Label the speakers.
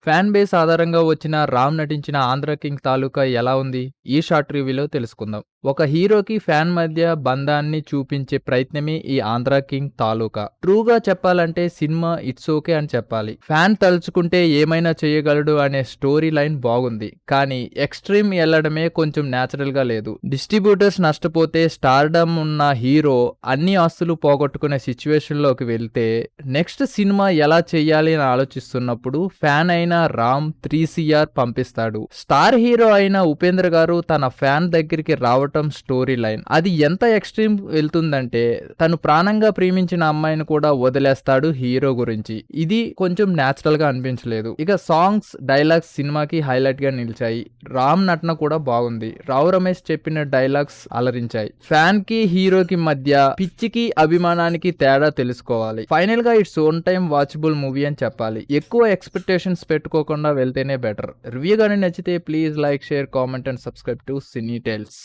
Speaker 1: Fan base ఆధారంగా వచ్చిన రామ్ నటించిన 'ఆంధ్ర కింగ్' తాలూకా ఎలా ఉంది? ఈ షార్ట్ రివ్యూలో తెలుసుకుందాం. ఒక హీరోకి ఫ్యాన్ మధ్య బంధాన్ని చూపించే ప్రయత్నమే ఈ 'ఆంధ్ర కింగ్' తాలూకా. ట్రూగా చెప్పాలంటే సినిమా ఇట్స్ ఓకే అని చెప్పాలి. ఫ్యాన్ తలుచుకుంటే ఏమైనా చేయగలడు అనే స్టోరీ లైన్ బాగుంది. కానీ ఎక్స్‌ట్రీమ్ ఎళ్లడమే కొంచెం న్యాచురల్‌గా లేదు. డిస్ట్రిబ్యూటర్స్ నష్టపోతే స్టార్డమ్ ఉన్న హీరో అన్ని ఆస్తులు పోగొట్టుకునే సిచ్యువేషన్‌లోకి వెళ్తే నెక్స్ట్ సినిమా ఎలా చెయ్యాలి అని ఆలోచిస్తున్నప్పుడు ఫ్యాన్ అయిన రామ్ 3 CR పంపిస్తాడు. స్టార్ హీరో అయిన ఉపేంద్ర గారు తన ఫ్యాన్ దగ్గరికి రావటం స్టోరీ లైన్. అది ఎంత ఎక్స్‌ట్రీమ్ వెళ్తుందంటే తను ప్రాణంగా ప్రేమించిన అమ్మాయిని కూడా వదిలేస్తాడు హీరో గురించి. ఇది కొంచెం న్యాచురల్ గా అనిపించలేదు. ఇక సాంగ్స్, డైలాగ్స్ సినిమాకి హైలైట్ గా నిలిచాయి. రామ్ నటన కూడా బాగుంది. రావు రమేష్ చెప్పిన డైలాగ్స్ అలరించాయి. ఫ్యాన్ కి హీరోకి మధ్య పిచ్చికి అభిమానానికి తేడా తెలుసుకోవాలి. ఫైనల్ గా its own time watchable movie అని చెప్పాలి. ఎక్కువ ఎక్స్పెక్టేషన్స్ పెట్టుకోకుండా వెళ్తేనే బెటర్. రివ్యూ గానీ నచ్చితే please like, share, comment and subscribe to cine tiles.